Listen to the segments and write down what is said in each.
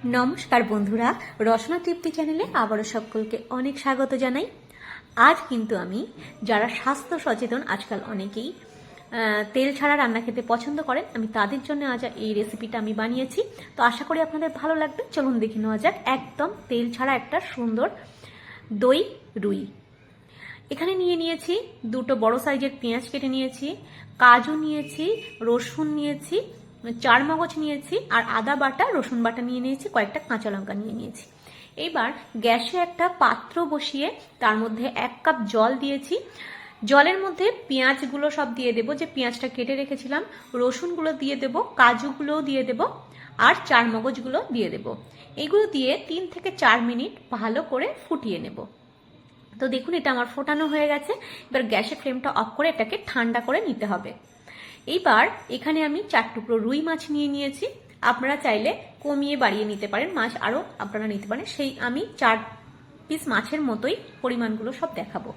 নমস্কার বন্ধুরা, রসনা তৃপ্তি চ্যানেলে আবারও সকলকে অনেক স্বাগত জানাই। আজ কিন্তু আমি যারা স্বাস্থ্য সচেতন, আজকাল অনেকেই তেল ছাড়া রান্না খেতে পছন্দ করেন, আমি তাদের জন্য আজ এই রেসিপিটা আমি বানিয়েছি। তো আশা করি আপনাদের ভালো লাগবে। চলুন দেখে নেওয়া যাক একদম তেল ছাড়া একটা সুন্দর দই রুই। এখানে নিয়েছি দুটো বড় সাইজের পেঁয়াজ কেটে নিয়েছি, কাজু নিয়েছি, রসুন নিয়েছি, চারমগজ নিয়েছি, আর আদা বাটা রসুন বাটা নিয়েছি, কয়েকটা কাঁচা লঙ্কা নিয়েছি। এবার গ্যাসে একটা পাত্র বসিয়ে তার মধ্যে 1 কাপ জল দিয়েছি। জলের মধ্যে পেঁয়াজগুলো সব দিয়ে দেবো, যে পেঁয়াজটা কেটে রেখেছিলাম, রসুনগুলো দিয়ে দেবো, কাজুগুলোও দিয়ে দেবো, আর চারমগজগুলো দিয়ে দেবো। এইগুলো দিয়ে 3 থেকে 4 মিনিট ভালো করে ফুটিয়ে নেব। তো দেখুন, এটা আমার ফোটানো হয়ে গেছে। এবার গ্যাসের ফ্লেমটা অফ করে এটাকে ঠান্ডা করে নিতে হবে। এইবার এখানে আমি 4 টুকরো রুই মাছ নিয়েছি। আপনারা চাইলে কমিয়ে বাড়িয়ে নিতে পারেন, মাছ আরও আপনারা নিতে পারেন। সেই আমি 4 পিস মাছের মতোই পরিমাণগুলো সব দেখাবো।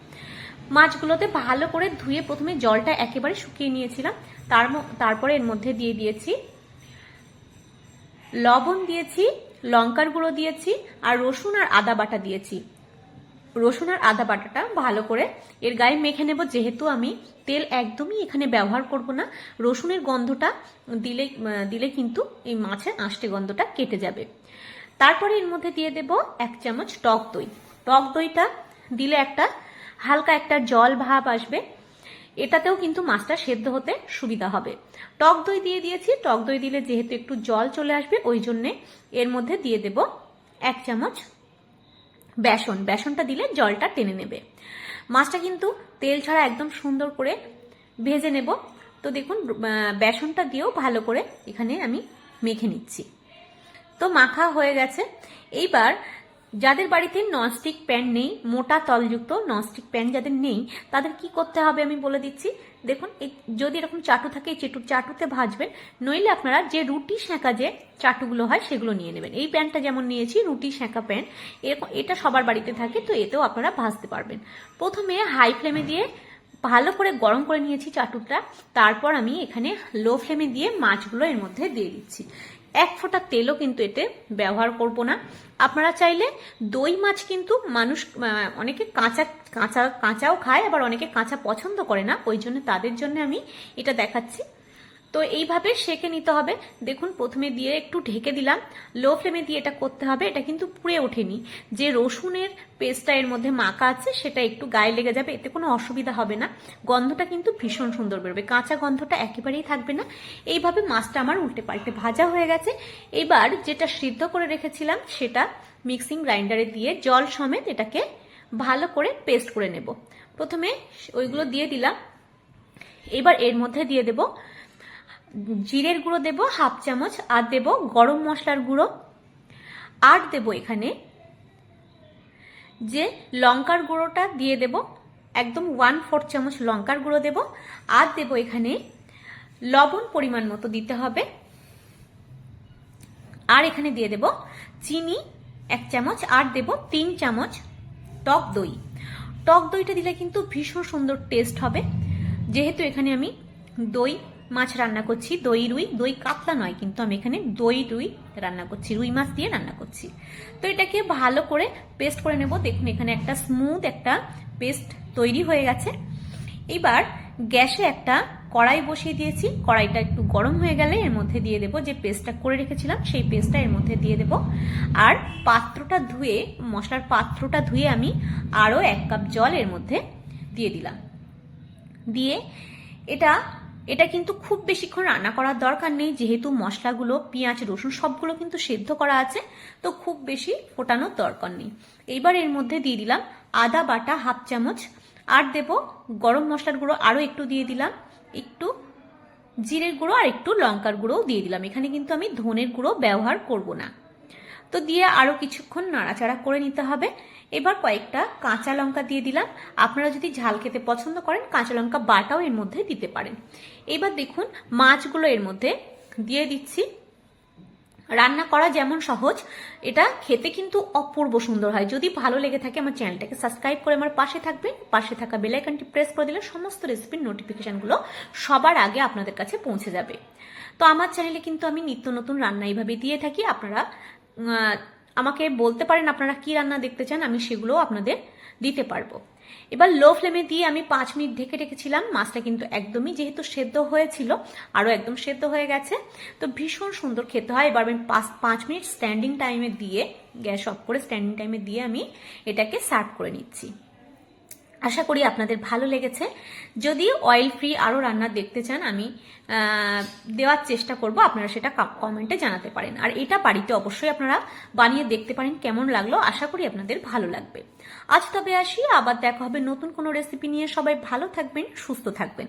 মাছগুলোতে ভালো করে ধুয়ে প্রথমে জলটা একেবারে শুকিয়ে নিয়েছিলাম। তারপরে এর মধ্যে দিয়ে দিয়েছি লবণ, দিয়েছি লঙ্কার গুঁড়ো, দিয়েছি আর রসুন আর আদা বাটা দিয়েছি। রসুন আর আদা বাটাটা ভালো করে এর গায়ে মেখে নেব। যেহেতু আমি তেল একদমই এখানে ব্যবহার করব না, রসুনের গন্ধটা দিলে কিন্তু এই মাছের আঁশটে গন্ধটা কেটে যাবে। তারপরে এর মধ্যে দিয়ে দেব 1 চামচ টক দই। টক দইটা দিলে হালকা একটা জল ভাব আসবে, এটাতেও কিন্তু মাছটা সেদ্ধ হতে সুবিধা হবে। টক দই দিয়ে দিয়েছি। টক দই দিলে যেহেতু একটু জল চলে আসবে, ওই জন্যে এর মধ্যে দিয়ে দেব 1 চামচ বেসন। বেসনটা দিলে জলটা টেনে নেবে। মাছটা কিন্তু তেল ছাড়া একদম সুন্দর করে ভেজে নেব। তো দেখুন, বেসনটা দিয়েও ভালো করে এখানে আমি মেখে নিচ্ছি। তো মাখা হয়ে গেছে। এইবার যাদের বাড়িতে ননস্টিক প্যান নেই, মোটা তলযুক্ত ননস্টিক প্যান যাদের নেই, তাদের কি করতে হবে আমি বলে দিচ্ছি। দেখুন, যদি এরকম চাটু থাকে, এই চাটুতে ভাজবেন। নইলে আপনারা যে রুটি সেঁকা যে চাটুগুলো হয় সেগুলো নিয়ে নেবেন। এই প্যানটা যেমন নিয়েছি, রুটি সেঁকা প্যান, এরকম এটা সবার বাড়িতে থাকে, তো এতেও আপনারা ভাজতে পারবেন। প্রথমে হাই ফ্লেমে দিয়ে ভালো করে গরম করে নিয়েছি চাটুটা। তারপর আমি এখানে লো ফ্লেমে দিয়ে মাছগুলো এর মধ্যে দিয়ে দিচ্ছি। 1 ফোঁটা তেলও কিন্তু এতে ব্যবহার করব না। আপনারা চাইলে দই মাছ কিন্তু অনেকে কাঁচাও খায়, আবার অনেকে কাঁচা পছন্দ করে না, ওই জন্য তাদের জন্য আমি এটা দেখাচ্ছি। তো এইভাবে সেঁকে নিতে হবে। দেখুন, প্রথমে দিয়ে একটু ঢেকে দিলাম, লো ফ্লেমে দিয়ে এটা করতে হবে। এটা কিন্তু পুড়ে ওঠেনি, যে রসুনের পেস্টটা এর মধ্যে মাখা আছে সেটা একটু গায়ে লেগে যাবে, এতে কোনো অসুবিধা হবে না। গন্ধটা কিন্তু ভীষণ সুন্দর বেরোবে, কাঁচা গন্ধটা একেবারেই থাকবে না। এইভাবে মাছটা আমার উল্টে পাল্টে ভাজা হয়ে গেছে। এবার যেটা সিদ্ধ করে রেখেছিলাম সেটা মিক্সিং গ্রাইন্ডারে দিয়ে জল সমেত এটাকে ভালো করে পেস্ট করে নেব। প্রথমে ওইগুলো দিয়ে দিলাম। এবার এর মধ্যে দিয়ে দেব জিরের গুঁড়ো, দেব 1/2 চামচ, আর দেব গরম মশলার গুঁড়ো, আর দেব এখানে যে লঙ্কার গুঁড়োটা দিয়ে দেব, একদম 1/4 চামচ লঙ্কার গুঁড়ো দেব, আর দেব এখানে লবণ পরিমাণ মতো দিতে হবে, আর এখানে দিয়ে দেব চিনি 1 চামচ, আর দেব 3 চামচ টক দই। টক দইটা দিলে কিন্তু ভীষণ সুন্দর টেস্ট হবে। যেহেতু এখানে আমি দই মাছ রান্না করছি, দই রুই, দই কাতলা নয়, কিন্তু আমি এখানে দই রুই রান্না করছি, রুই মাছ দিয়ে রান্না করছি। তো এটাকে ভালো করে পেস্ট করে নেব। দেখুন, এখানে একটা স্মুথ একটা পেস্ট তৈরি হয়ে গেছে। এবার গ্যাসে একটা কড়াই বসিয়ে দিয়েছি। কড়াইটা একটু গরম হয়ে গেলে এর মধ্যে দিয়ে দেব যে পেস্টটা করে রেখেছিলাম, সেই পেস্টটা এর মধ্যে দিয়ে দেব। আর মশলার পাত্রটা ধুয়ে আমি আরও 1 কাপ জল এর মধ্যে দিয়ে দিলাম। দিয়ে এটা কিন্তু খুব বেশিক্ষণ রান্না করার দরকার নেই, যেহেতু মশলাগুলো পেঁয়াজ রসুন সবগুলো কিন্তু সেদ্ধ করা আছে, তো খুব বেশি ফোটানোর দরকার নেই। এইবার এর মধ্যে দিয়ে দিলাম আদা বাটা 1/2 চামচ, আর দেব গরম মশলার গুঁড়ো আরও একটু দিয়ে দিলাম, একটু জিরের গুঁড়ো, আর একটু লঙ্কার গুঁড়োও দিয়ে দিলাম। এখানে কিন্তু আমি ধনের গুঁড়ো ব্যবহার করব না। তো দিয়ে আরও কিছুক্ষণ নাড়াচাড়া করে নিতে হবে। এবার কয়েকটা কাঁচা লঙ্কা দিয়ে দিলাম। আপনারা যদি ঝাল খেতে পছন্দ করেন, কাঁচা লঙ্কা বাটাও এর মধ্যে দিতে পারেন। এবার দেখুন, মাছগুলো এর মধ্যে দিয়ে দিচ্ছি। রান্না করা যেমন সহজ, এটা খেতে কিন্তু অপূর্ব সুন্দর হয়। যদি ভালো লেগে থাকে আমার চ্যানেলটাকে সাবস্ক্রাইব করে আমার পাশে থাকবেন। পাশে থাকা বেল আইকনটি প্রেস করে দিলে সমস্ত রেসিপির নোটিফিকেশনগুলো সবার আগে আপনাদের কাছে পৌঁছে যাবে। তো আমার চ্যানেলে কিন্তু আমি নিত্য নতুন রান্না এইভাবে দিয়ে থাকি। আপনারা আমাকে বলতে পারেন আপনারা কি রান্না দেখতে চান, আমি সেগুলোও আপনাদের দিতে পারবো। এবার লো ফ্লেমে দিয়ে আমি 5 মিনিট ঢেকে রেখেছিলাম। মাছটা কিন্তু একদমই যেহেতু সেদ্ধ হয়েছিল, আরও একদম সেদ্ধ হয়ে গেছে, তো ভীষণ সুন্দর খেতে হয়। এবার আমি 5 মিনিট স্ট্যান্ডিং টাইমে দিয়ে, গ্যাস অফ করে স্ট্যান্ডিং টাইমে দিয়ে আমি এটাকে সার্ভ করে নিচ্ছি। আশা করি আপনাদের ভালো লেগেছে। যদি অয়েল ফ্রি আরও রান্না দেখতে চান, আমি দেওয়ার চেষ্টা করব, আপনারা সেটা কমেন্টে জানাতে পারেন। আর এটা বাড়িতে অবশ্যই আপনারা বানিয়ে দেখতে পারেন কেমন লাগলো, আশা করি আপনাদের ভালো লাগবে। আজ তবে আসি, আবার দেখা হবে নতুন কোনো রেসিপি নিয়ে। সবাই ভালো থাকবেন, সুস্থ থাকবেন।